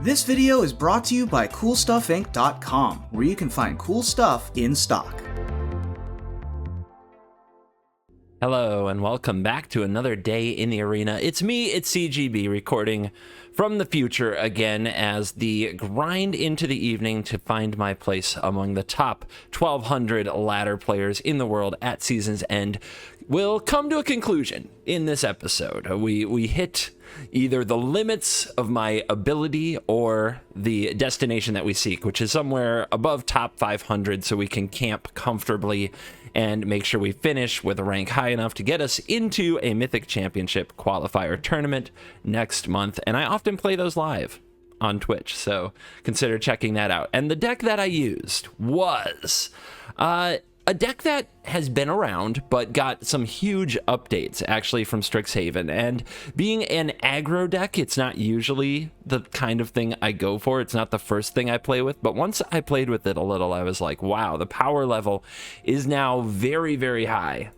This video is brought to you by CoolStuffInc.com, where you can find cool stuff in stock. Hello and welcome back to another day in the arena. It's me, it's CGB, recording from the future again as the grind into the evening to find my place among the top 1,200 ladder players in the world at season's end will come to a conclusion in this episode. We hit either the limits of my ability or the destination that we seek, which is somewhere above top 500 so we can camp comfortably and make sure we finish with a rank high enough to get us into a Mythic Championship qualifier tournament next month. And I often play those live on Twitch, so consider checking that out. And the deck that I used was a deck that has been around, but got some huge updates actually from Strixhaven. And being an aggro deck, it's not usually the kind of thing I go for. It's not the first thing I play with, but once I played with it a little, I was like, wow, the power level is now very, very high.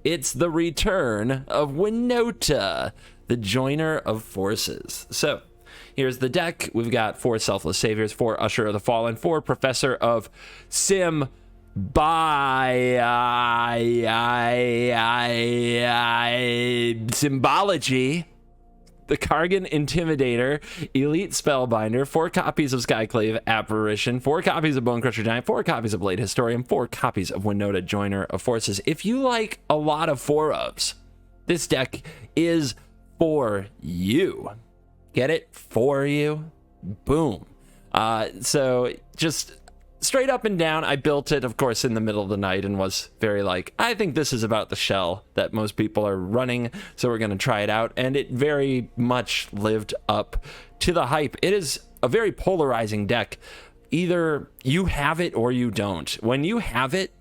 It's the return of WINOTA, the joiner of forces. So here's the deck. We've got 4 Selfless Saviors, 4 Usher of the Fallen, 4 Professor of Symbology, the Kargan Intimidator, Elite Spellbinder, 4 copies of Skyclave Apparition, 4 copies of Bonecrusher Giant, 4 copies of Blade Historian, 4 copies of WINOTA Joiner of Forces. If you like a lot of 4-ofs, this deck is for you. Get it? For you? Boom. So just straight up and down, I built it, of course, in the middle of the night and was very like, I think this is about the shell that most people are running, so we're going to try it out. And it very much lived up to the hype. It is a very polarizing deck. Either you have it or you don't. When you have it,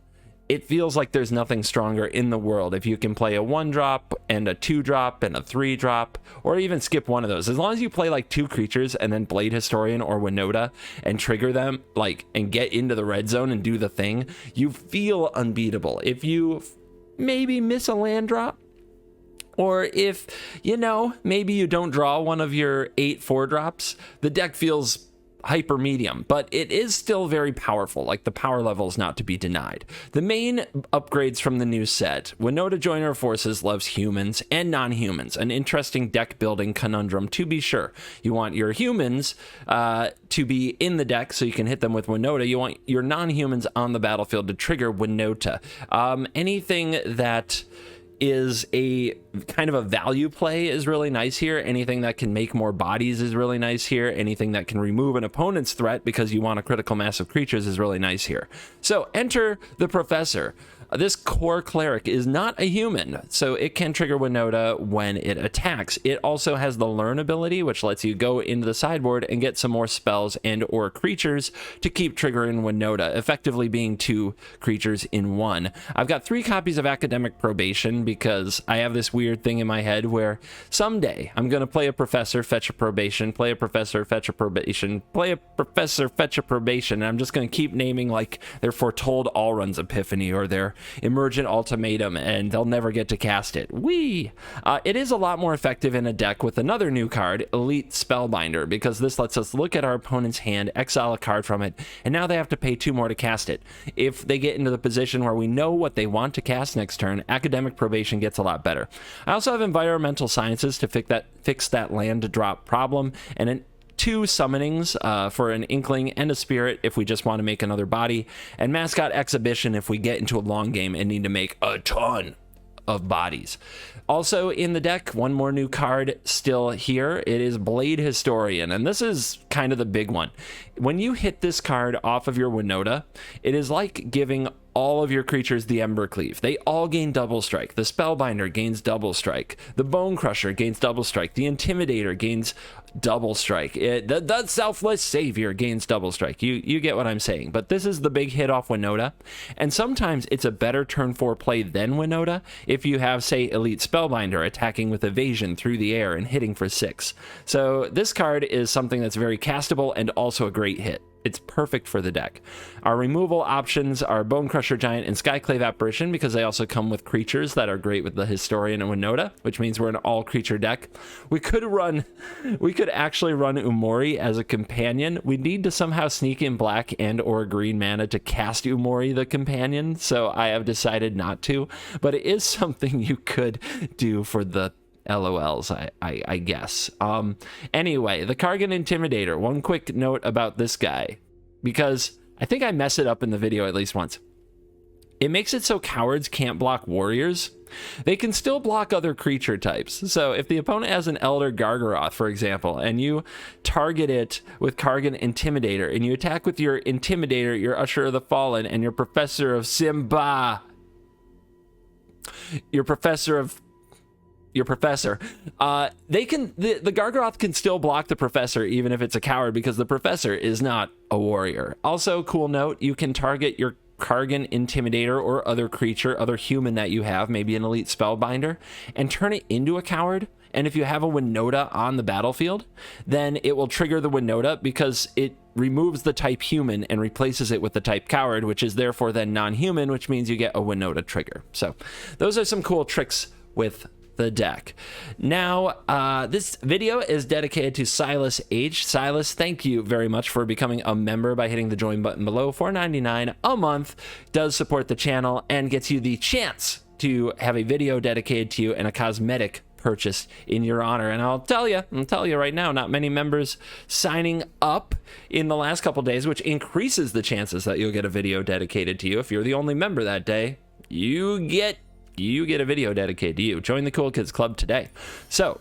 it feels like there's nothing stronger in the world. If you can play a 1-drop and a 2-drop and a 3-drop, or even skip one of those, as long as you play like 2 creatures and then Blade Historian or WINOTA and trigger them, like, and get into the red zone and do the thing, you feel unbeatable. If you maybe miss a land drop, or if, you know, maybe you don't draw one of your 8 4-drops, the deck feels hyper medium, but it is still very powerful. Like, the power level is not to be denied. The main upgrades from the new set: WINOTA Joiner of Forces loves humans and non-humans, an interesting deck building conundrum to be sure. You want your humans to be in the deck so you can hit them with WINOTA. You want your non-humans on the battlefield to trigger WINOTA. Anything that is a kind of a value play is really nice here. Anything that can make more bodies is really nice here. Anything that can remove an opponent's threat because you want a critical mass of creatures is really nice here. So enter the Professor. This core cleric is not a human, so it can trigger WINOTA when it attacks. It also has the learn ability, which lets you go into the sideboard and get some more spells and or creatures to keep triggering WINOTA, effectively being 2 creatures in 1. I've got 3 copies of Academic Probation because I have this weird thing in my head where someday I'm going to play a Professor, fetch a Probation, play a Professor, fetch a Probation, play a Professor, fetch a Probation, and I'm just going to keep naming like their Foretold Allrun's Epiphany or their Emergent Ultimatum, and they'll never get to cast it. It is a lot more effective in a deck with another new card, Elite Spellbinder, because this lets us look at our opponent's hand, exile a card from it, and now they have to pay 2 more to cast it. If they get into the position where we know what they want to cast next turn, Academic Probation gets a lot better. I also have Environmental Sciences to fix that land drop problem, and 2 summonings for an Inkling and a Spirit if we just want to make another body, and Mascot Exhibition if we get into a long game and need to make a ton of bodies. Also in the deck, one more new card still here. It is Blade Historian, and this is kind of the big one. When you hit this card off of your WINOTA, it is like giving all of your creatures the Ember Cleave. They all gain double strike. The Spellbinder gains double strike. The Bonecrusher gains double strike. The Intimidator gains double strike. The Selfless Savior gains double strike. You get what I'm saying. But this is the big hit off WINOTA, and sometimes it's a better turn 4 play than WINOTA if you have, say, Elite Spellbinder attacking with evasion through the air and hitting for 6. So this card is something that's very castable and also a great hit. it's perfect for the deck. Our removal options are Bone Crusher Giant and Skyclave Apparition, because they also come with creatures that are great with the Historian and WINOTA, which means we're an all creature deck. We could actually run Umori as a companion. We need to somehow sneak in black and or green mana to cast Umori the companion, so I have decided not to, but it is something you could do for the LOLs, I guess. Anyway, the Kargan Intimidator. One quick note about this guy, because I think I mess it up in the video at least once. It makes it so cowards can't block warriors. They can still block other creature types. So if the opponent has an Elder Gargaroth, for example, and you target it with Kargan Intimidator, and you attack with your Intimidator, your Usher of the Fallen, and your Professor of Simba, the Gargaroth can still block the Professor even if it's a coward, because the Professor is not a warrior. Also, cool note, you can target your Kargan Intimidator or other creature, other human that you have, maybe an Elite Spellbinder, and turn it into a coward. And if you have a WINOTA on the battlefield, then it will trigger the WINOTA because it removes the type human and replaces it with the type coward, which is therefore then non-human, which means you get a WINOTA trigger. So those are some cool tricks with the deck. Now, this video is dedicated to Silas H. Silas, thank you very much for becoming a member by hitting the join button below. $4.99 a month does support the channel and gets you the chance to have a video dedicated to you and a cosmetic purchase in your honor. And I'll tell you right now, not many members signing up in the last couple days, which increases the chances that you'll get a video dedicated to you. If you're the only member that day, you get a video dedicated to you. Join the Cool Kids Club today. So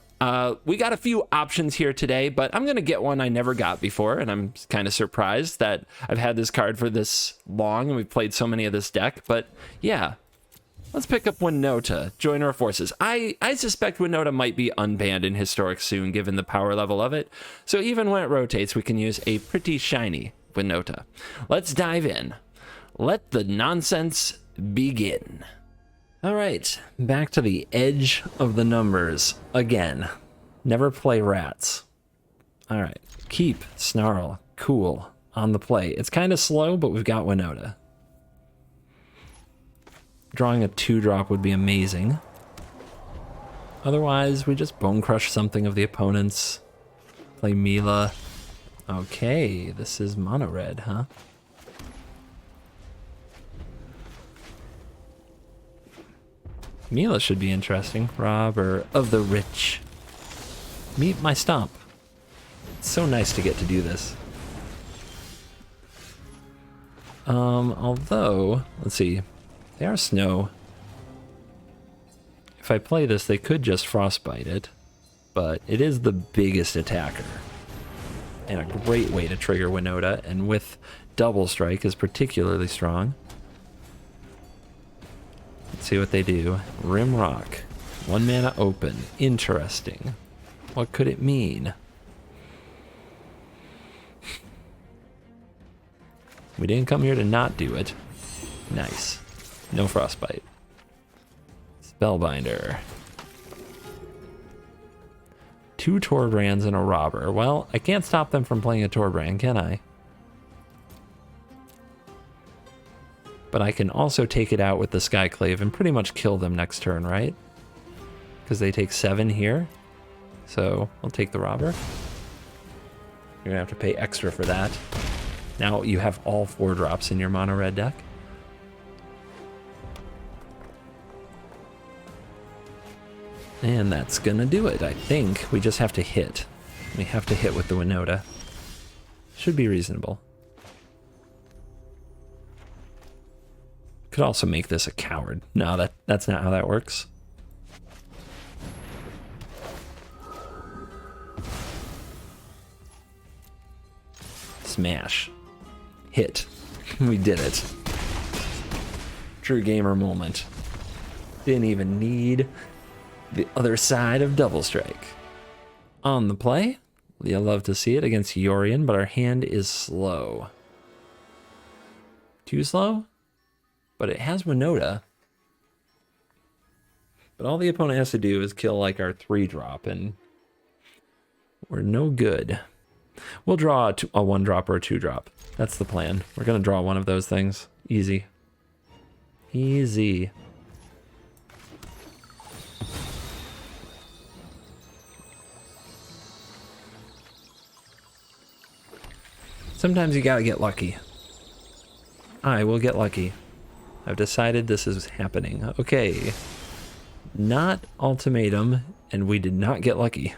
we got a few options here today, but I'm going to get one I never got before, and I'm kind of surprised that I've had this card for this long, and we've played so many of this deck. But yeah, let's pick up WINOTA, join our forces. I suspect WINOTA might be unbanned in Historic soon, given the power level of it. So even when it rotates, we can use a pretty shiny WINOTA. Let's dive in. Let the nonsense begin. All right, back to the edge of the numbers again. Never play rats. All right, keep Snarl cool on the play. It's kind of slow, but we've got WINOTA. Drawing a 2-drop would be amazing. Otherwise, we just Bone Crush something of the opponent's. Play Mila. Okay, this is mono red, huh? Mila should be interesting. Robber of the rich. Meet my stomp. It's so nice to get to do this. Although, let's see. They are snow. If I play this, they could just frostbite it, but it is the biggest attacker. And a great way to trigger WINOTA, and with Double Strike is particularly strong. Let's see what they do. Rim Rock. 1 mana open. Interesting. What could it mean? We didn't come here to not do it. Nice. No Frostbite. Spellbinder. 2 Torbrands and a Robber. Well, I can't stop them from playing a Torbrand, can I? But I can also take it out with the Skyclave and pretty much kill them next turn, right? Because they take 7 here. So I'll take the Robber. You're gonna have to pay extra for that. Now you have all 4-drops in your mono red deck. And that's gonna do it, I think. We just have to hit. We have to hit with the WINOTA. Should be reasonable. Could also make this a coward. No, that's not how that works. Smash. Hit. We did it. True gamer moment. Didn't even need the other side of Double Strike. On the play. You'll love to see it against Yorion, but our hand is slow. Too slow? But it has WINOTA. But all the opponent has to do is kill like our 3-drop, and we're no good. We'll draw a 1-drop or a 2-drop. That's the plan. We're gonna draw one of those things. Easy. Easy. Sometimes you gotta get lucky. I will get lucky. I've decided this is happening. Okay. Not ultimatum, and we did not get lucky.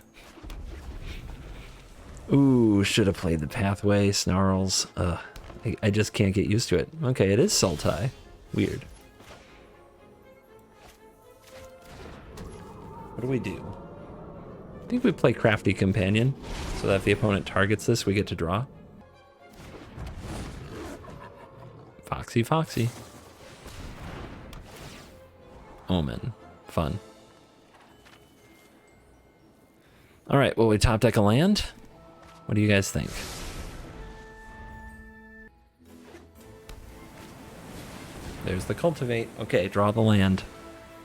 Ooh, should have played the pathway, snarls. I just can't get used to it. Okay, it is Sultai. Weird. What do we do? I think we play Crafty Companion, so that if the opponent targets this, we get to draw. Foxy, foxy. Omen. Fun. All right, well, we top deck a land. What do you guys think? There's the cultivate. Okay, draw the land.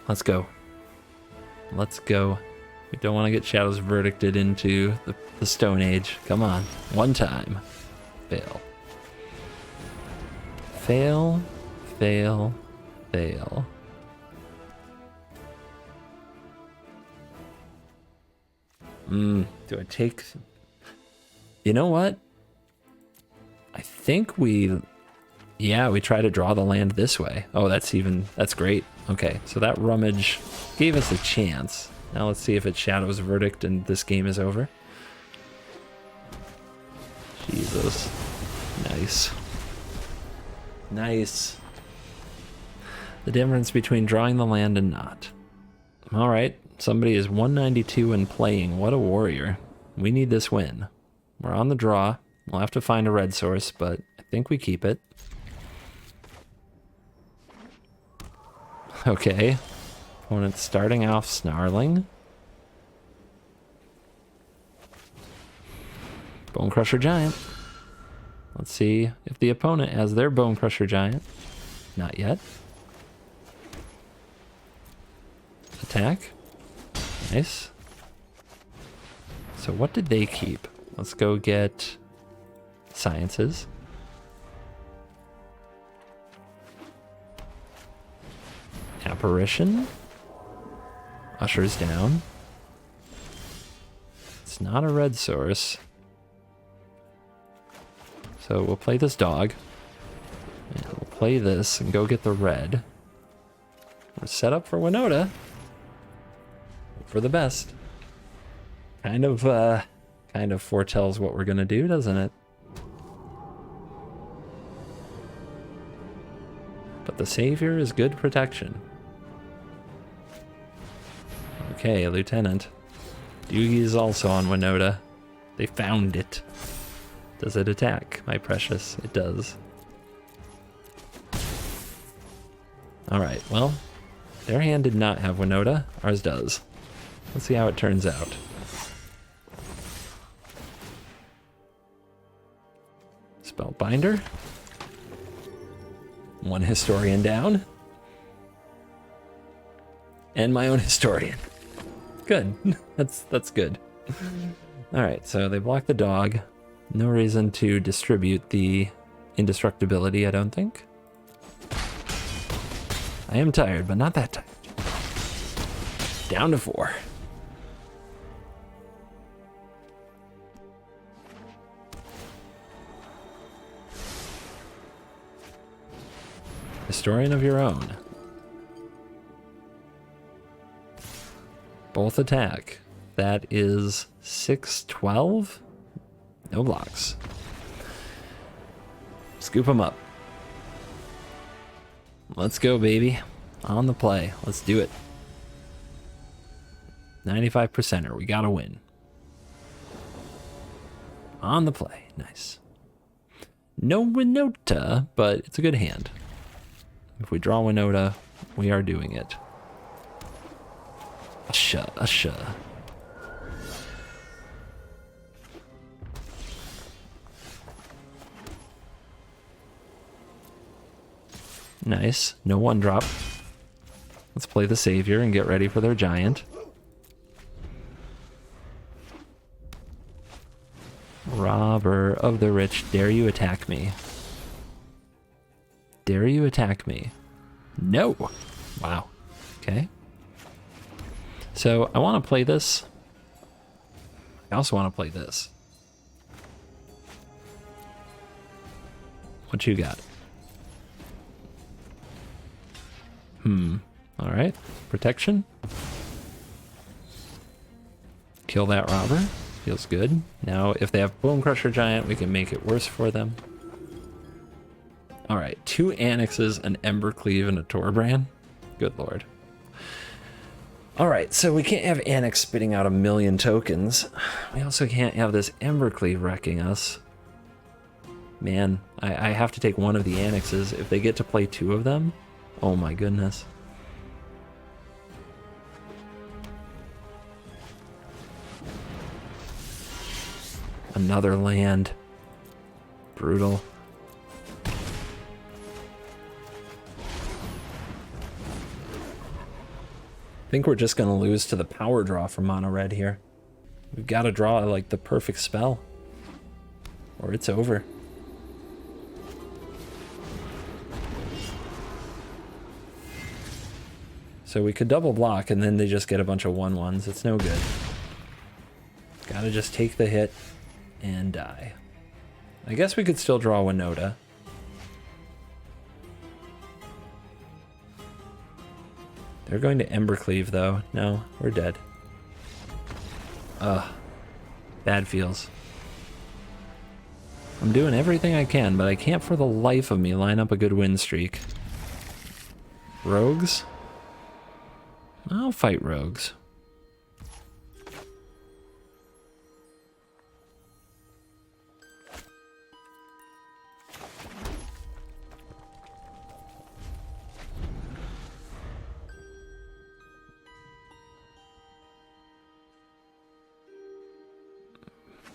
Let's go. Let's go. We don't want to get Shadows verdicted into the Stone Age. Come on. One time. Fail. Fail. Fail. Fail. Do I take... You know what? I think we... Yeah, we try to draw the land this way. Oh, that's great. Okay, so that rummage gave us a chance. Now let's see if it Shadows Verdict and this game is over. Jesus. Nice. Nice. The difference between drawing the land and not. All right, somebody is 192 and playing. What a warrior. We need this win. We're on the draw. We'll have to find a red source, but I think we keep it. Okay. Opponent's starting off snarling. Bone Crusher Giant. Let's see if the opponent has their Bone Crusher Giant. Not yet. Attack. Nice. So what did they keep? Let's go get Sciences. Apparition. Ushers down. It's not a red source. So we'll play this dog. And we'll play this and go get the red. We're set up for WINOTA. Hope for the best. Kind of foretells what we're gonna do, doesn't it? But the Savior is good protection. Okay, Lieutenant. Doogie is also on WINOTA. They found it. Does it attack, my precious? It does. Alright, well, their hand did not have WINOTA. Ours does. Let's see how it turns out. Spellbinder. One historian down. And my own historian. Good. That's good. Alright, so they block the dog. No reason to distribute the indestructibility, I don't think. I am tired, but not that tired. Down to 4. Historian of your own. Both attack. That is 612. No blocks. Scoop them up. Let's go, baby. On the play. Let's do it. 95%er. We gotta win. On the play. Nice. No WINOTA, but it's a good hand. If we draw WINOTA, we are doing it. Usha, usha. Nice. No 1-drop. Let's play the Savior and get ready for their Giant. Robber of the rich, dare you attack me? Dare you attack me? No. Wow. Okay. So I want to play this. I also want to play this. What you got? All right. Protection. Kill that robber. Feels good. Now, if they have Bone Crusher Giant, we can make it worse for them. All right. 2 Annexes, an Embercleave, and a Torbrand. Good lord. All right. So we can't have Annex spitting out 1,000,000 tokens. We also can't have this Embercleave wrecking us. Man, I have to take one of the Annexes. If they get to play 2 of them, oh my goodness. Another land. Brutal. I think we're just going to lose to the power draw from mono red here. We've got to draw like the perfect spell, or it's over. So we could double block and then they just get a bunch of 1/1s. It's no good. Gotta just take the hit and die. I guess we could still draw WINOTA. They're going to Embercleave though. No, we're dead. Ugh. Bad feels. I'm doing everything I can, but I can't for the life of me line up a good win streak. Rogues? I'll fight rogues.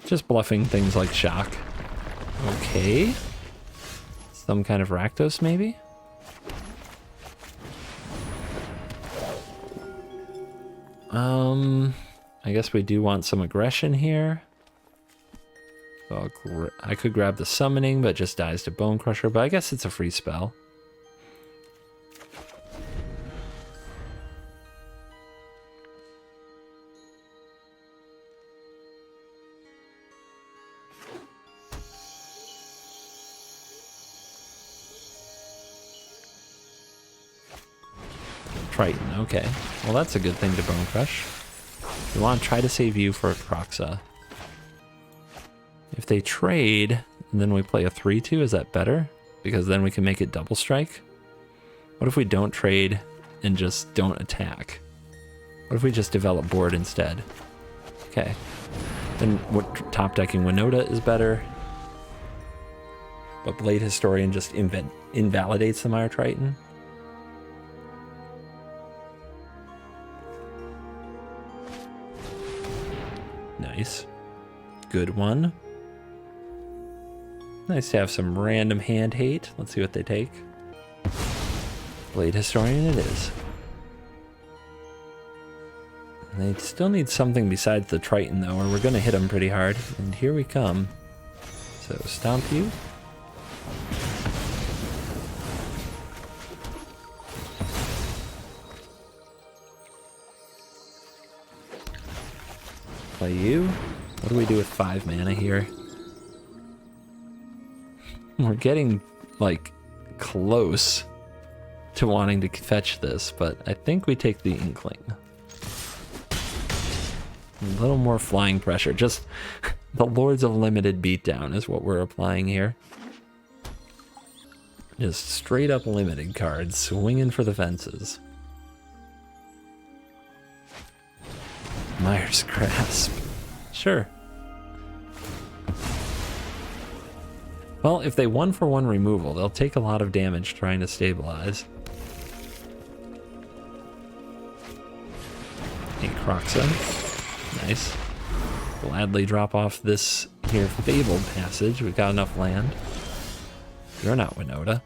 Just bluffing things like shock. Okay. Some kind of Rakdos, maybe? I guess we do want some aggression here. So I could grab the summoning, but just dies to Bone Crusher, but I guess it's a free spell. Triton, okay. Well, that's a good thing to Bone Crush. We want to try to save you for a Kroxa. If they trade, and then we play a 3/2, is that better? Because then we can make it double strike? What if we don't trade and just don't attack? What if we just develop board instead? Okay. Then what top decking WINOTA is better. But Blade Historian just invalidates the Mire Triton. Nice. Good one. Nice to have some random hand hate. Let's see what they take. Blade Historian it is. They still need something besides the Triton though, or we're going to hit them pretty hard. And here we come. So stomp you. Play you. What do we do with 5 mana here? We're getting, like, close to wanting to fetch this, but I think we take the Inkling. A little more flying pressure. Just the Lords of Limited beatdown is what we're applying here. Just straight up limited cards, swinging for the fences. Mire's Grasp. Sure. Well, if they 1-for-1 removal, they'll take a lot of damage trying to stabilize. A Kroxa. Nice. Gladly drop off this here Fabled Passage. We've got enough land. You're not WINOTA.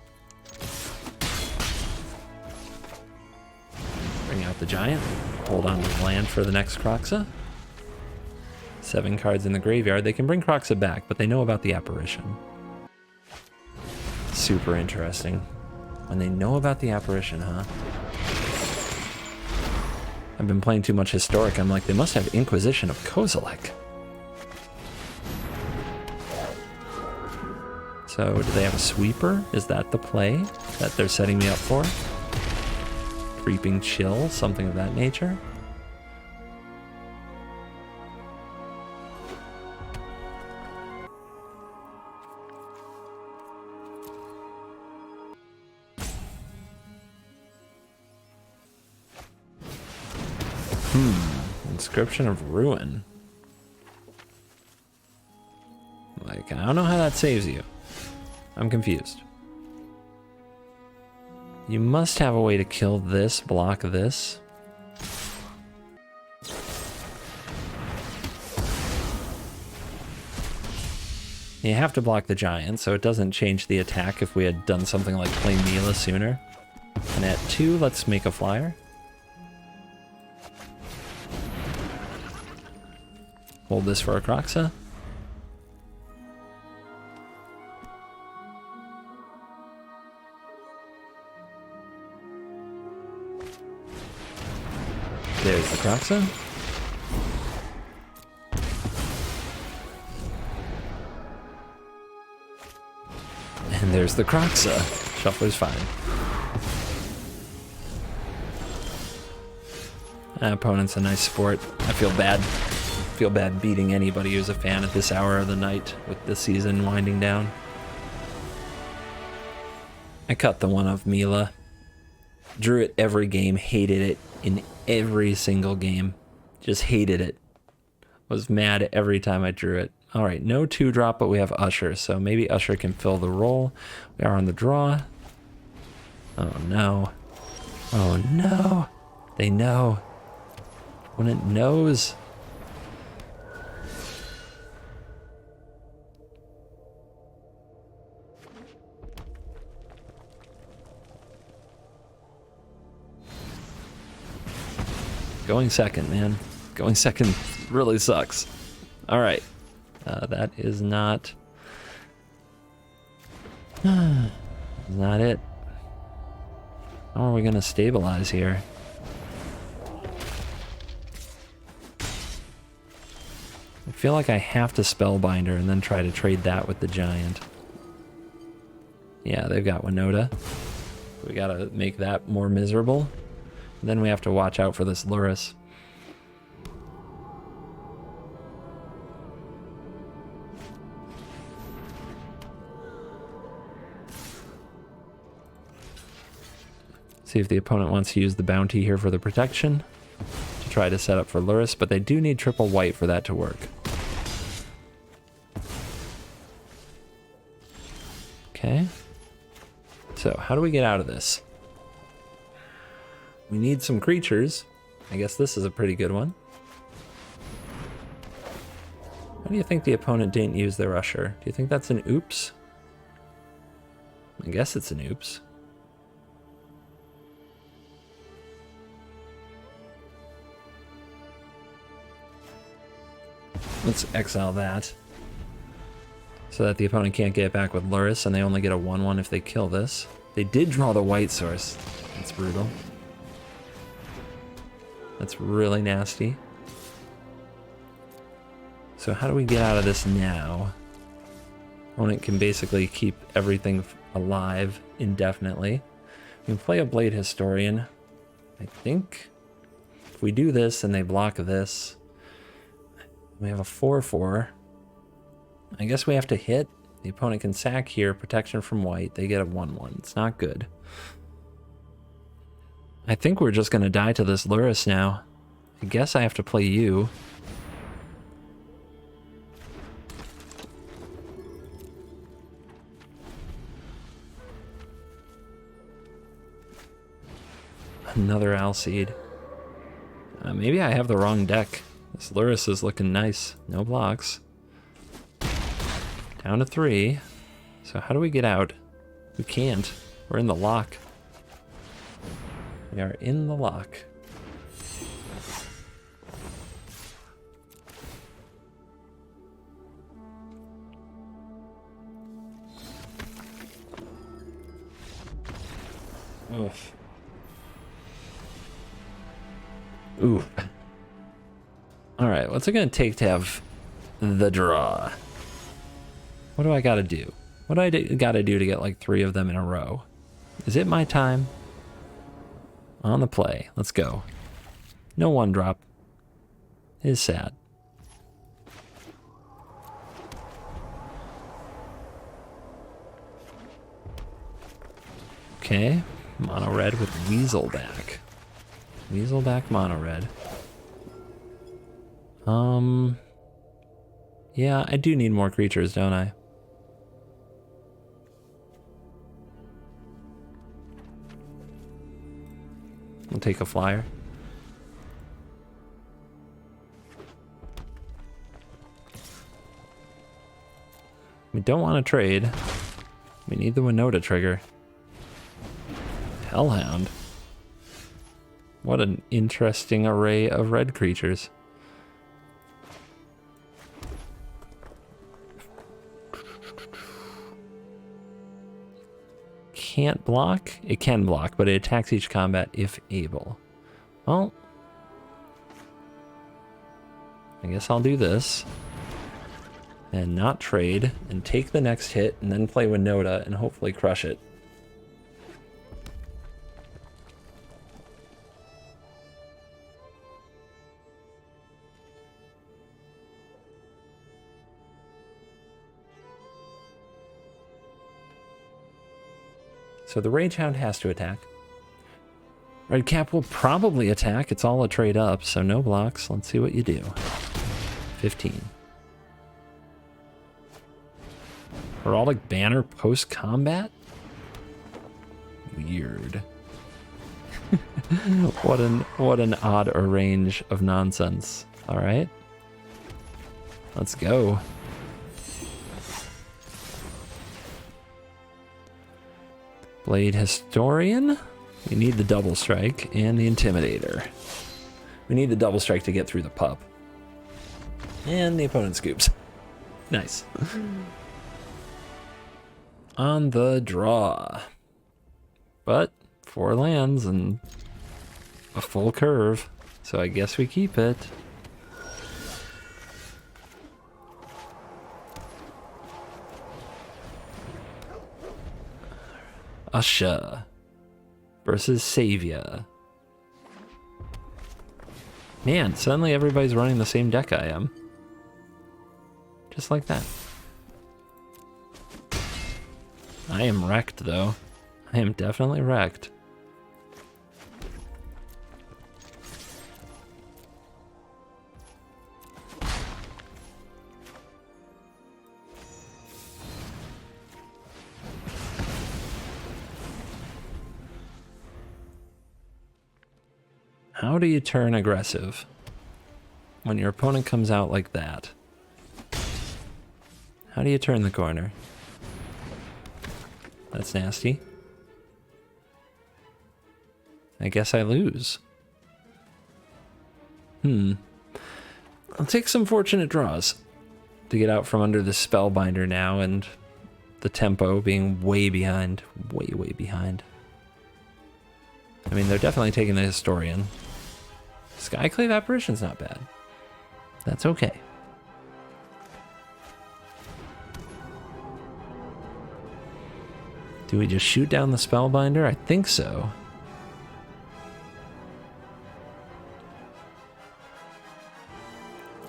Bring out the Giant. Hold on to the land for the next Kroxa. 7 cards in the graveyard. They can bring Kroxa back, but they know about the apparition. Super interesting. When they know about the apparition, huh? I've been playing too much Historic. I'm like, they must have Inquisition of Kozilek. So, do they have a sweeper? Is that the play that they're setting me up for? Creeping Chill, something of that nature? Inscription of Ruin. Like, I don't know how that saves you. I'm confused. You must have a way to kill this, block this. You have to block the giant, so it doesn't change the attack if we had done something like play Mila sooner. And at 2, let's make a flyer. Hold this for a Kroxa. There's the Kroxa. And there's the Kroxa. Shuffler's fine. Opponent's a nice sport. I feel bad beating anybody who's a fan at this hour of the night with the season winding down. I cut the one of Mila. Drew it every game, hated it in every single game. Just hated it. Was mad every time I drew it. Alright, no 2-drop, but we have Usher, so maybe Usher can fill the role. We are on the draw. Oh no. Oh no. They know. Opponent knows. Going second, man. Going second really sucks. All right. That is not... not it. How are we going to stabilize here? I feel like I have to Spellbinder and then try to trade that with the giant. Yeah, they've got WINOTA. We gotta make that more miserable. Then we have to watch out for this Lurrus. See if the opponent wants to use the bounty here for the protection to try to set up for Lurrus, but they do need triple white for that to work. Okay. So, how do we get out of this? We need some creatures. I guess this is a pretty good one. How do you think the opponent didn't use their Usher? Do you think that's an oops? I guess it's an oops. Let's exile that. So that the opponent can't get it back with Lurrus, and they only get a 1/1 if they kill this. They did draw the white source. That's brutal. That's really nasty. So how do we get out of this now? Opponent can basically keep everything alive indefinitely. We can play a Blade Historian. I think if we do this and they block this, we have a 4/4. I guess we have to hit. The opponent can sack here, protection from white. They get a 1/1. It's not good. I think we're just going to die to this Lurrus now. I guess I have to play you. Another Alseid. Maybe I have the wrong deck. This Lurrus is looking nice. No blocks. Down to 3. So how do we get out? We can't. We're in the lock. We are in the lock. Ooh. All right, what's it gonna take to have the draw? What do I gotta do? What do I gotta do to get like 3 of them in a row? Is it my time? On the play. Let's go. No 1-drop. It is sad. Okay. Mono red with Weaselback. Weaselback mono red. Yeah, I do need more creatures, don't I? We'll take a flyer. We don't want to trade. We need the WINOTA trigger. Hellhound. What an interesting array of red creatures. Can't block? It can block, but it attacks each combat if able. Well, I guess I'll do this. And not trade, and take the next hit, and then play WINOTA, and hopefully crush it. So the Rage Hound has to attack. Red Cap will probably attack. It's all a trade up, so no blocks. Let's see what you do. 15. Heraldic Banner post-combat? Weird. What an odd arrange of nonsense. All right. Let's go. Blade Historian. We need the double strike and the Intimidator. We need the double strike to get through the pup. And the opponent scoops. Nice. On the draw. But 4 lands and a full curve. So I guess we keep it. Usha versus Savior. Man, suddenly everybody's running the same deck I am. Just like that. I am wrecked, though. I am definitely wrecked. How do you turn aggressive when your opponent comes out like that? How do you turn the corner? That's nasty. I guess I lose. I'll take some fortunate draws to get out from under the Spellbinder now, and the tempo being way behind. Way behind. I mean, they're definitely taking the Historian. Skyclave Apparition's not bad. That's okay. Do we just shoot down the Spellbinder? I think so.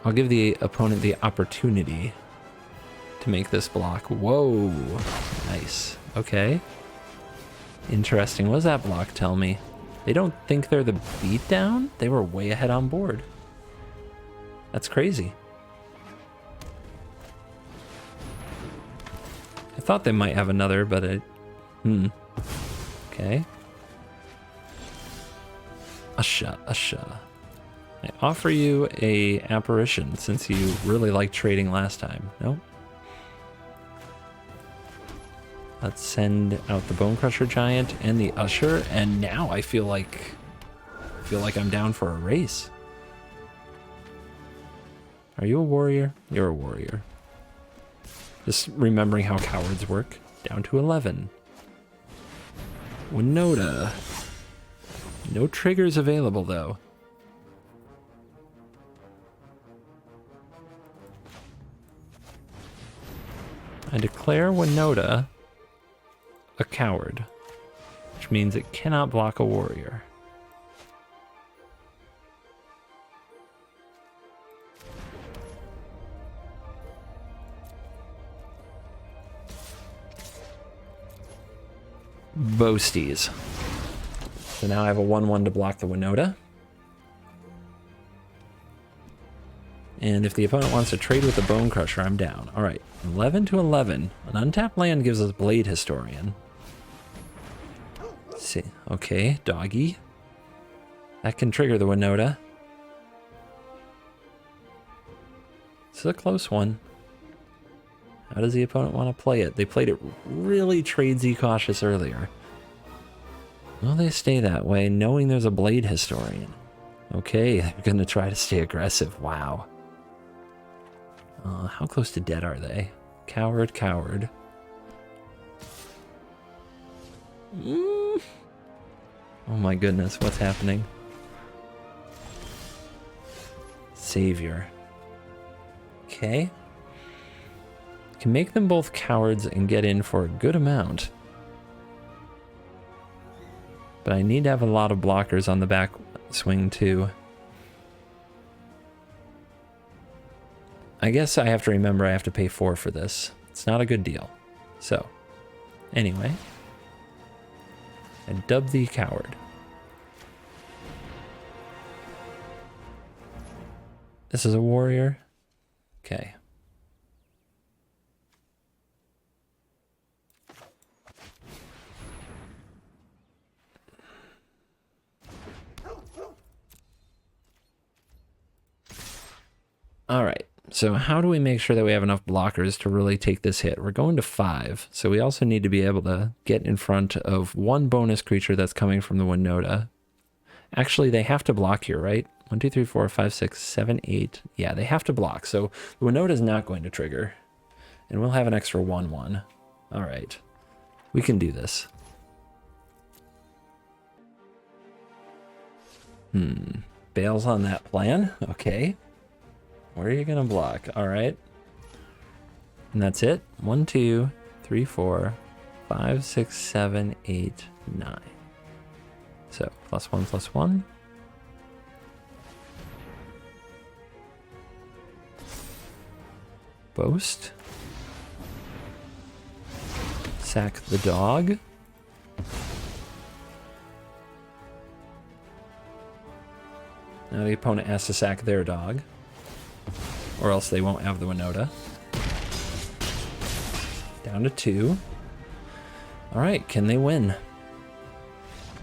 I'll give the opponent the opportunity to make this block. Whoa. Nice. Okay. Interesting. What does that block tell me? They don't think they're the beatdown? They were way ahead on board. That's crazy. I thought they might have another, but it... Okay. Usha. I offer you a apparition since you really liked trading last time. No? Let's send out the Bone Crusher Giant and the Usher, and now I feel like I'm down for a race. Are you a warrior? You're a warrior. Just remembering how cowards work. Down to 11. WINOTA. No triggers available though. I declare WINOTA a coward, which means it cannot block a warrior. Boasties. So now I have a 1/1 to block the WINOTA. And if the opponent wants to trade with the Bone Crusher, I'm down. All right, 11 to 11. An untapped land gives us Blade Historian. Let's see, okay, doggy. That can trigger the WINOTA. This is a close one. How does the opponent want to play it? They played it really tradesy cautious earlier. Well, they stay that way, knowing there's a Blade Historian. Okay, they're going to try to stay aggressive. Wow. How close to dead are they? Coward, coward. Oh my goodness, what's happening? Savior. Okay. Can make them both cowards and get in for a good amount. But I need to have a lot of blockers on the back swing too. I guess I have to remember I have to pay 4 for this. It's not a good deal. So, anyway. I dub thee coward. This is a warrior. Okay. All right. So how do we make sure that we have enough blockers to really take this hit? We're going to 5, so we also need to be able to get in front of one bonus creature that's coming from the WINOTA. Actually, they have to block here, right? 1, 2, 3, 4, 5, 6, 7, 8. Yeah, they have to block, so the WINOTA is not going to trigger. And we'll have an extra 1/1. All right. We can do this. Bails on that plan. Okay. Where are you going to block? All right. And that's it. 1, 2, 3, 4, 5, 6, 7, 8, 9. So +1, +1. Boast. Sack the dog. Now the opponent has to sack their dog, or else they won't have the WINOTA. Down to 2. All right, can they win?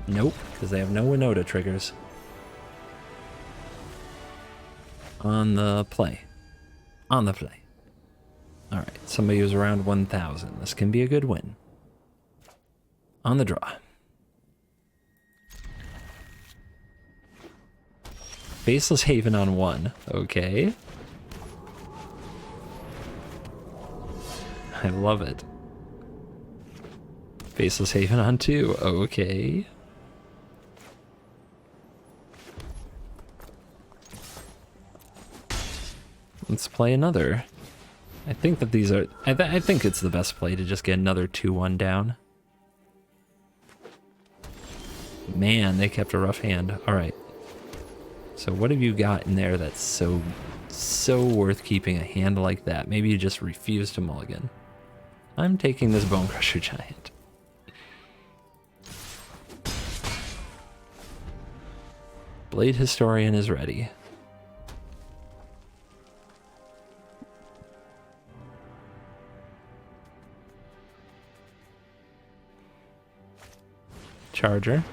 Nope, because they have no WINOTA triggers. On the play. On the play. All right, somebody who's around 1,000. This can be a good win. On the draw. Faceless Haven on 1. Okay. I love it. Faceless Haven on 2. Okay. Let's play another. I think that these are... I think it's the best play to just get another 2/1 down. Man, they kept a rough hand. All right. So what have you got in there that's so worth keeping a hand like that? Maybe you just refuse to mulligan. I'm taking this Bone Crusher Giant. Blade Historian is ready. Charger,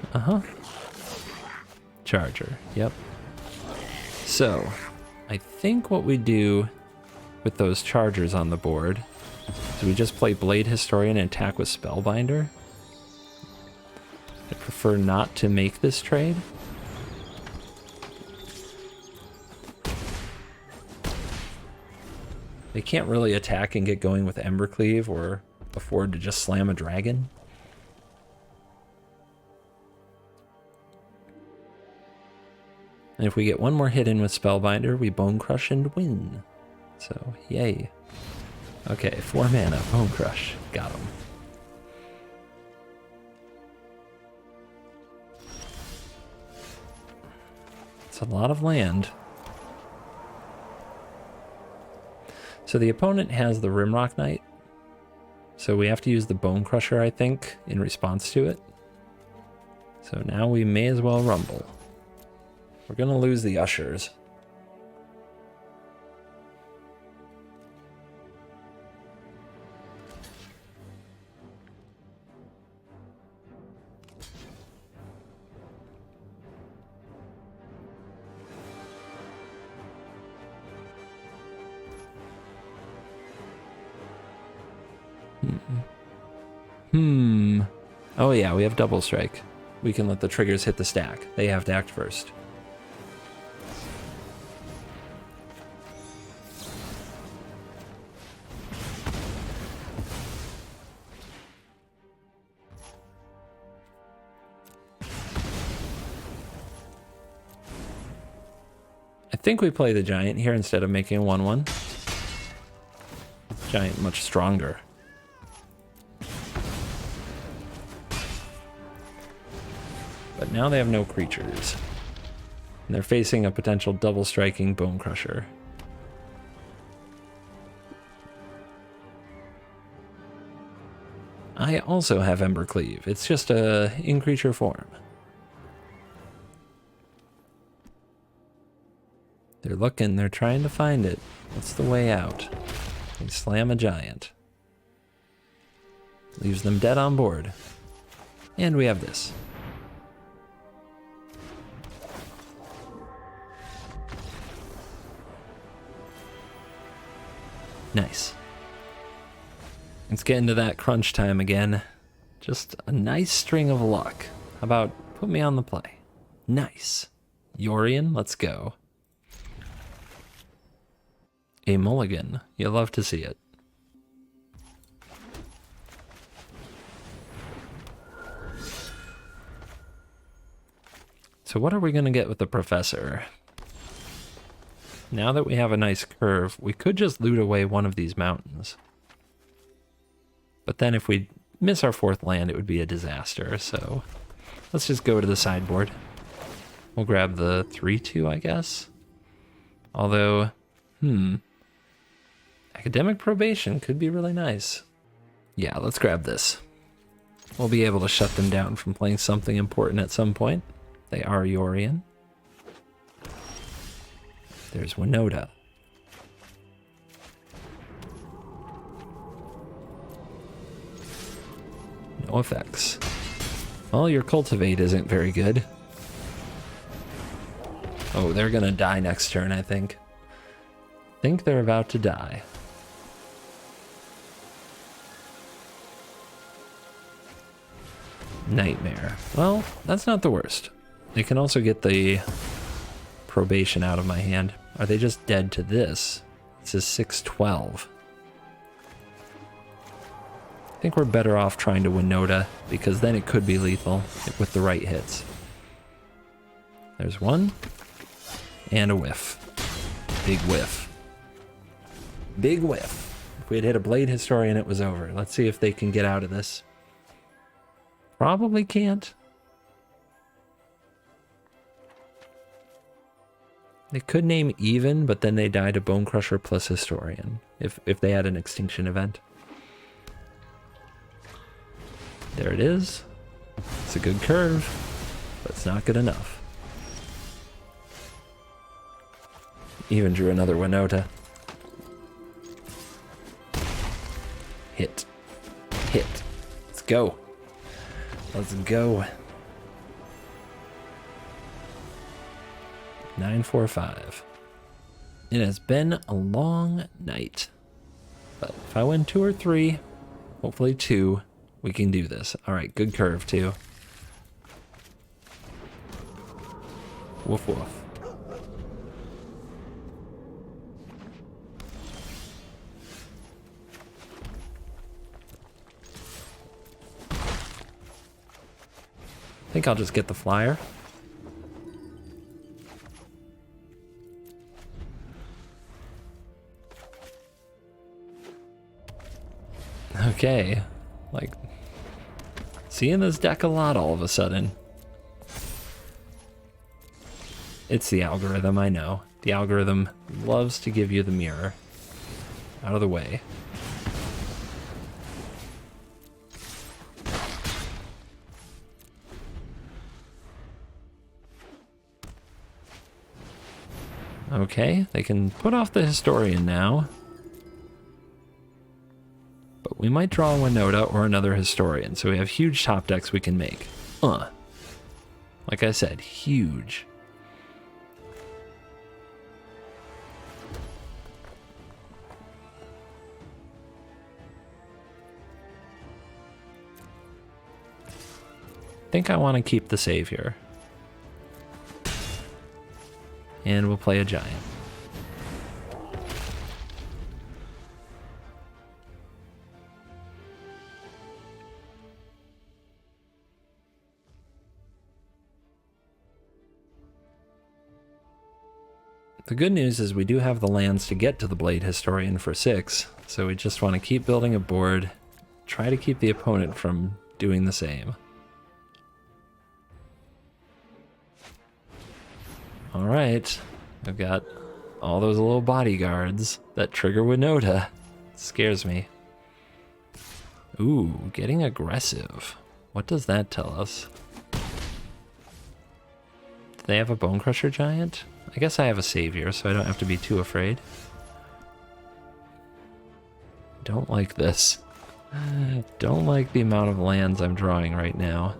Charger, yep. So, I think what we do with those chargers on the board is we just play Blade Historian and attack with Spellbinder. I prefer not to make this trade. They can't really attack and get going with Embercleave or afford to just slam a dragon. And if we get one more hit in with Spellbinder, we Bone Crush and win. So, yay. Okay, 4 mana, Bone Crush. Got him. It's a lot of land. So the opponent has the Rimrock Knight. So we have to use the Bone Crusher, I think, in response to it. So now we may as well rumble. We're gonna lose the Ushers. Oh yeah, we have Double Strike. We can let the triggers hit the stack. They have to act first. I think we play the Giant here instead of making a 1/1. Giant much stronger. But now they have no creatures. And they're facing a potential double striking Bone Crusher. I also have Embercleave. It's just a in-creature form. They're looking, they're trying to find it. What's the way out? They slam a Giant. Leaves them dead on board. And we have this. Nice. Let's get into that crunch time again. Just a nice string of luck. How about put me on the play? Nice. Yorion, let's go. A mulligan. You love to see it. So what are we going to get with the Professor? Now that we have a nice curve, we could just loot away one of these mountains. But then if we miss our 4th land, it would be a disaster, so let's just go to the sideboard. We'll grab the 3/2, I guess. Although, Academic Probation could be really nice. Yeah, let's grab this. We'll be able to shut them down from playing something important at some point. They are Yorion. There's WINOTA. No effects. Well, your Cultivate isn't very good. Oh, they're gonna die next turn, I think. Think they're about to die. Nightmare. Well, that's not the worst. They can also get the Probation out of my hand. Are they just dead to this? This is 6/12. I think we're better off trying to WINOTA, because then it could be lethal with the right hits. There's one. And a whiff. Big whiff. Big whiff. If we had hit a Blade Historian, it was over. Let's see if they can get out of this. Probably can't. They could name even, but then they die to Bone Crusher plus Historian, if they had an extinction event. There it is. It's a good curve, but it's not good enough. Even drew another WINOTA. Hit. Hit. Let's go. Let's go. 945. It has been a long night. But if I win 2 or 3, hopefully 2, we can do this. Alright, good curve too. Woof woof. I think I'll just get the flyer. Okay, like, seeing this deck a lot all of a sudden. It's the algorithm, I know. The algorithm loves to give you the mirror. Out of the way. Okay, they can put off the Historian now. But we might draw a WINOTA or another Historian, so we have huge top decks we can make. Like I said, huge. I think I want to keep the save here. And we'll play a giant. The good news is we do have the lands to get to the Blade Historian for 6, so we just want to keep building a board, try to keep the opponent from doing the same. Alright, I've got all those little bodyguards that trigger WINOTA. It scares me. Ooh, getting aggressive. What does that tell us? Do they have a Bone Crusher Giant? I guess I have a Savior, so I don't have to be too afraid. Don't like this. Don't like the amount of lands I'm drawing right now.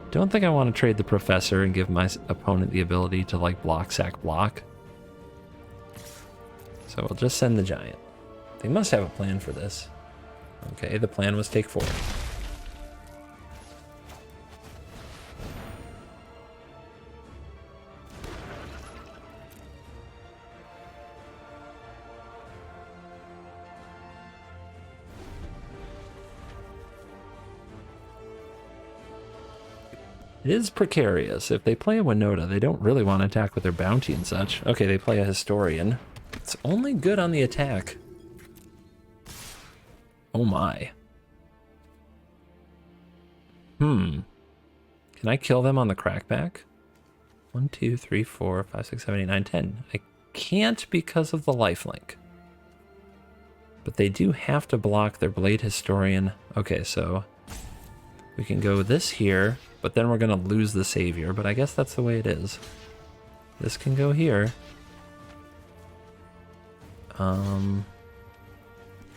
Don't think I want to trade the Professor and give my opponent the ability to, like, block, sack, block. So we'll just send the Giant. They must have a plan for this. Okay, the plan was take 4. It is precarious. If they play a WINOTA, they don't really want to attack with their bounty and such. Okay, they play a Historian. It's only good on the attack. Oh my. Can I kill them on the crackback? 1, 2, 3, 4, 5, 6, 7, 8, 9, 10. I can't because of the lifelink. But they do have to block their Blade Historian. Okay, so we can go this here, but then we're going to lose the Savior. But I guess that's the way it is. This can go here.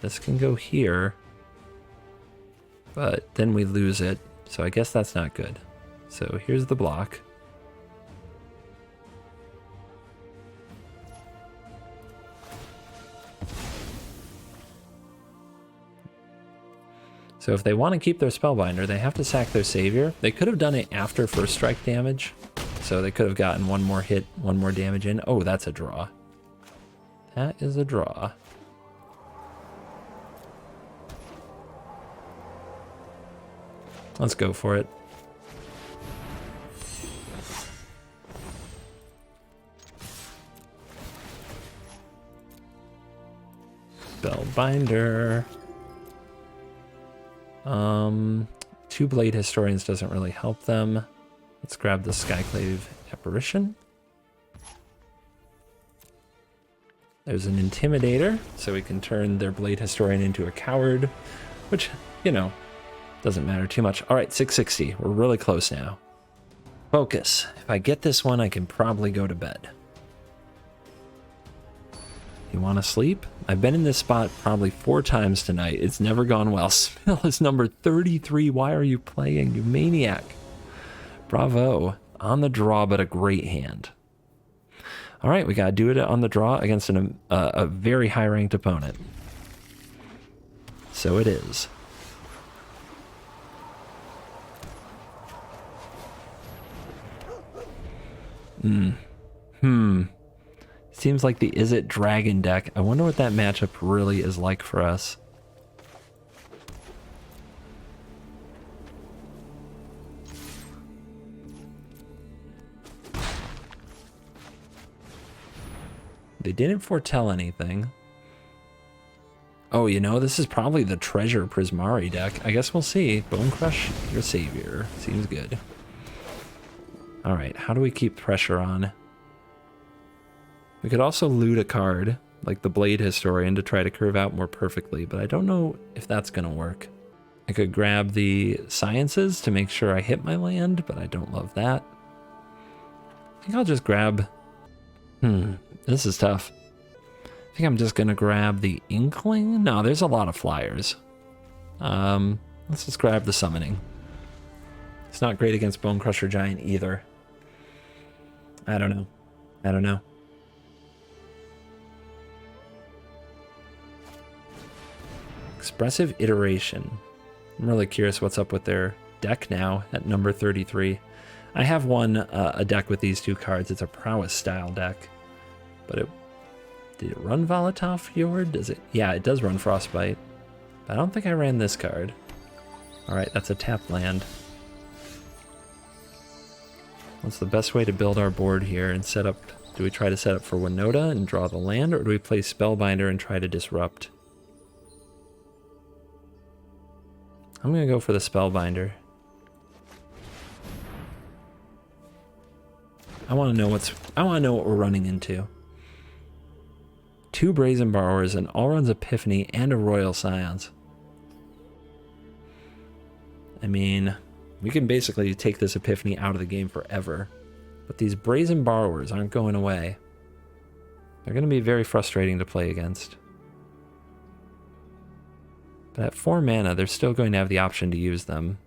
This can go here. But then we lose it. So I guess that's not good. So here's the block. So if they want to keep their Spellbinder, they have to sack their Savior. They could have done it after first strike damage. So they could have gotten one more hit, one more damage in. Oh, that's a draw. That is a draw. Let's go for it. Spellbinder. 2 Blade Historians doesn't really help them. Let's grab the Skyclave Apparition. There's an Intimidator, so we can turn their Blade Historian into a Coward, which, you know, doesn't matter too much. All right, 660. We're really close now. Focus. If I get this one, I can probably go to bed. You want to sleep? I've been in this spot probably 4 times tonight. It's never gone well. Spell is number 33. Why are you playing, you maniac? Bravo. On the draw, but a great hand. All right, we got to do it on the draw against a very high-ranked opponent. So it is. Seems like the Is It Dragon deck. I wonder what that matchup really is like for us. They didn't foretell anything. Oh, you know, this is probably the Treasure Prismari deck. I guess we'll see. Bone Crush, your savior. Seems good. All right, how do we keep pressure on? We could also loot a card, like the Blade Historian, to try to curve out more perfectly, but I don't know if that's going to work. I could grab the Sciences to make sure I hit my land, but I don't love that. I think I'll just grab... this is tough. I think I'm just going to grab the Inkling. No, there's a lot of flyers. Let's just grab the Summoning. It's not great against Bone Crusher Giant either. I don't know. I don't know. Expressive Iteration. I'm really curious what's up with their deck now at number 33. I have a deck with these two cards. It's a Prowess style deck. But did it run Volatile Fjord? Does it? Yeah, it does run Frostbite. But I don't think I ran this card. Alright, that's a tapped land. What's the best way to build our board here and set up? Do we try to set up for WINOTA and draw the land, or do we play Spellbinder and try to disrupt? I'm gonna go for the Spellbinder. I want to know what we're running into. 2 Brazen Borrowers, an Allrun's Epiphany, and a Royal Scions. I mean, we can basically take this Epiphany out of the game forever. But these Brazen Borrowers aren't going away. They're going to be very frustrating to play against. But at 4 mana, they're still going to have the option to use them.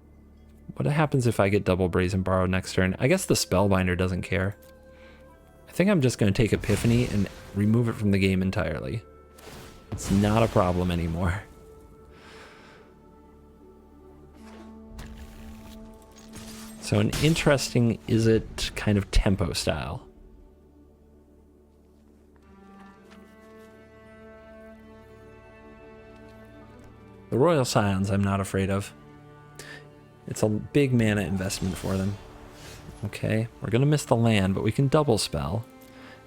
What happens if I get double Brazen Borrow next turn? I guess the Spellbinder doesn't care. I think I'm just going to take Epiphany and remove it from the game entirely. It's not a problem anymore. So an interesting Izzet kind of tempo style. The Royal Scions I'm not afraid of. It's a big mana investment for them. Okay, we're going to miss the land, but we can double spell.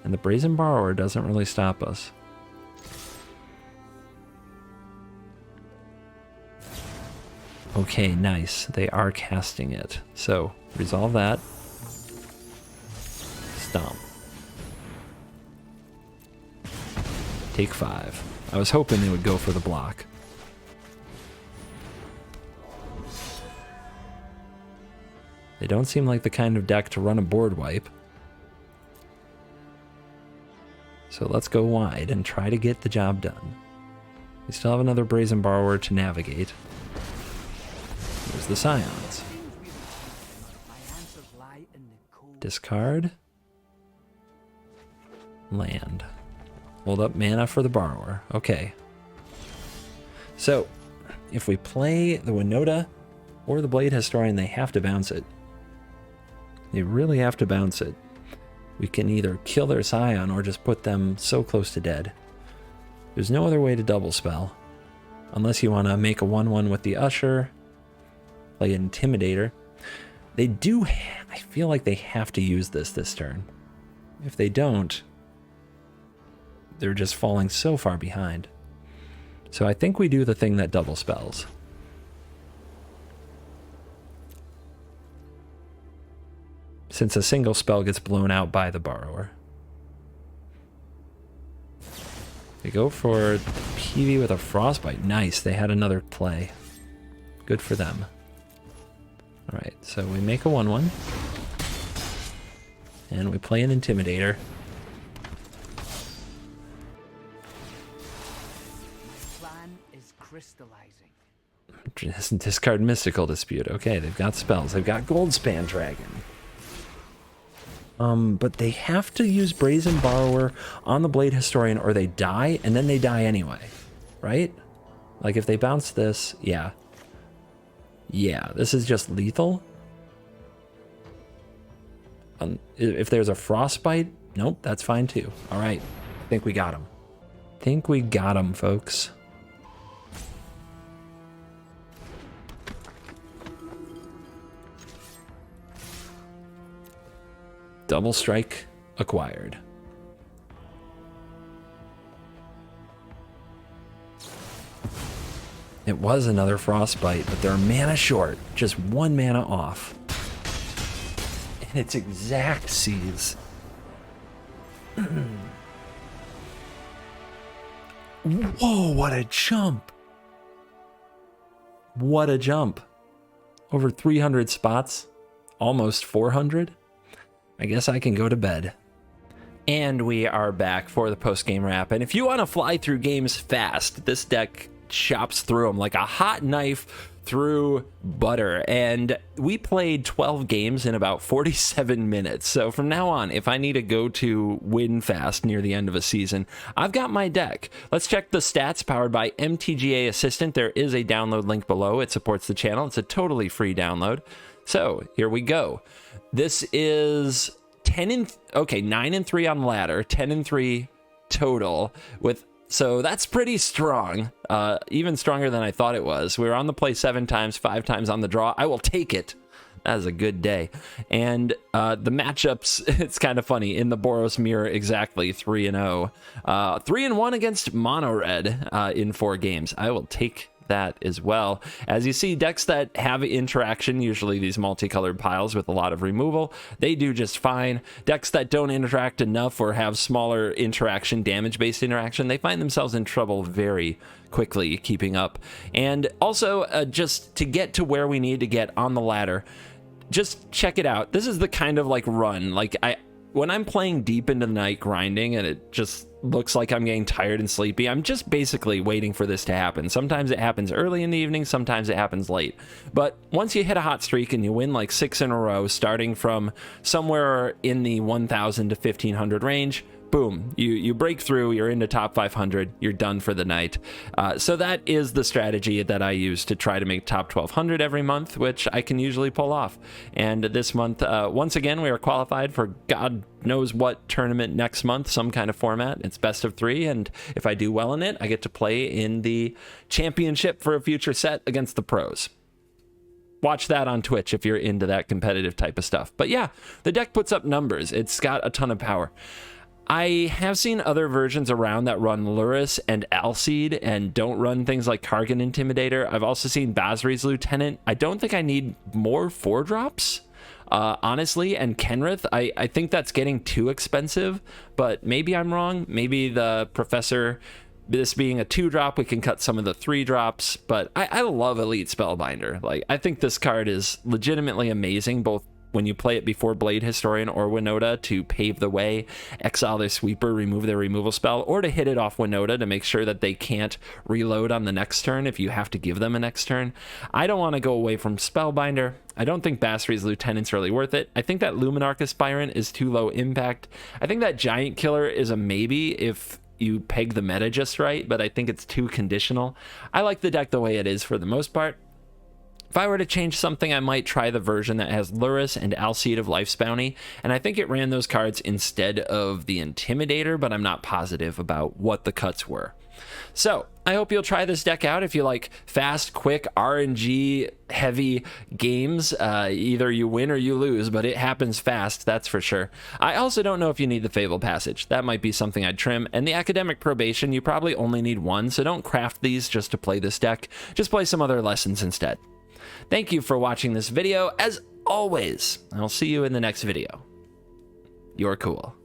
And the Brazen Borrower doesn't really stop us. Okay, nice. They are casting it. So, resolve that. Stomp. Take 5. I was hoping they would go for the block. They don't seem like the kind of deck to run a board wipe. So let's go wide and try to get the job done. We still have another Brazen Borrower to navigate. There's the Scions. Discard. Land. Hold up mana for the Borrower. Okay. So, if we play the WINOTA or the Blade Historian, they have to bounce it. They really have to bounce it. We can either kill their Scion or just put them so close to dead. There's no other way to double spell. Unless you want to make a 1/1 with the Usher, play an Intimidator. They do, I feel like they have to use this turn. If they don't, they're just falling so far behind. So I think we do the thing that double spells. Since a single spell gets blown out by the Borrower. They go for PV with a Frostbite. Nice, they had another play. Good for them. Alright, so we make a 1/1. And we play an Intimidator. Plan is crystallizing. Discard Mystical Dispute. Okay, they've got spells. They've got Goldspan Dragon. But they have to use Brazen Borrower on the Blade Historian or they die, and then they die anyway, right? Like if they bounce this, yeah. Yeah, this is just lethal. If there's a Frostbite, nope, that's fine too. All right, I think we got him. Think we got him, folks. Double strike acquired. It was another Frostbite, but they're mana short. Just 1 mana off. And it's exact Seas. Whoa, what a jump. What a jump. Over 300 spots. Almost 400. I guess I can go to bed. And we are back for the post-game wrap. And if you want to fly through games fast, this deck chops through them like a hot knife through butter. And we played 12 games in about 47 minutes. So from now on, if I need to go to win fast near the end of a season, I've got my deck. Let's check the stats powered by MTGA Assistant. There is a download link below. It supports the channel. It's a totally free download. So here we go. This is 9-3 on ladder, 10-3 total with. So that's pretty strong, even stronger than I thought it was. We were on the play 7 times, 5 times on the draw. I will take it. That is a good day. And the matchups, it's kind of funny. In the Boros mirror, exactly 3-0. 3-1 against Monored in 4 games. I will take that as well. As you see, decks that have interaction, usually these multicolored piles with a lot of removal, they do just fine. Decks that don't interact enough or have smaller interaction, damage-based interaction, they find themselves in trouble very quickly keeping up. And also, just to get to where we need to get on the ladder, just check it out. This is the kind of like run, like when I'm playing deep into the night grinding and it just looks like I'm getting tired and sleepy, I'm just basically waiting for this to happen. Sometimes it happens early in the evening, sometimes it happens late. But once you hit a hot streak and you win like 6 in a row, starting from somewhere in the 1,000 to 1,500 range, boom, you break through, you're into top 500, you're done for the night. So that is the strategy that I use to try to make top 1,200 every month, which I can usually pull off. And this month, once again, we are qualified for God knows what tournament next month, some kind of format. It's best of 3, and if I do well in it, I get to play in the championship for a future set against the pros. Watch that on Twitch if you're into that competitive type of stuff. But yeah, the deck puts up numbers. It's got a ton of power. I have seen other versions around that run Lurrus and Alseed and don't run things like Kargan Intimidator. I've also seen Basri's Lieutenant. I don't think I need more 4-drops, honestly, and Kenrith. I think that's getting too expensive, but maybe I'm wrong. Maybe the Professor, this being a 2-drop, we can cut some of the 3-drops, but I love Elite Spellbinder. Like, I think this card is legitimately amazing, both when you play it before Blade Historian or WINOTA to pave the way, exile their sweeper, remove their removal spell, or to hit it off WINOTA to make sure that they can't reload on the next turn if you have to give them a next turn. I don't want to go away from Spellbinder. I don't think Basri's Lieutenant's really worth it. I think that Luminarch Aspirant is too low impact. I think that Giant Killer is a maybe if you peg the meta just right, but I think it's too conditional. I like the deck the way it is for the most part. If I were to change something, I might try the version that has Lurrus and Alseed of Life's Bounty, and I think it ran those cards instead of the Intimidator, but I'm not positive about what the cuts were. So, I hope you'll try this deck out if you like fast, quick, RNG heavy games. Either you win or you lose, but it happens fast, that's for sure. I also don't know if you need the Fable Passage. That might be something I'd trim. And the Academic Probation, you probably only need 1, so don't craft these just to play this deck. Just play some other lessons instead. Thank you for watching this video. As always, I'll see you in the next video. You're cool.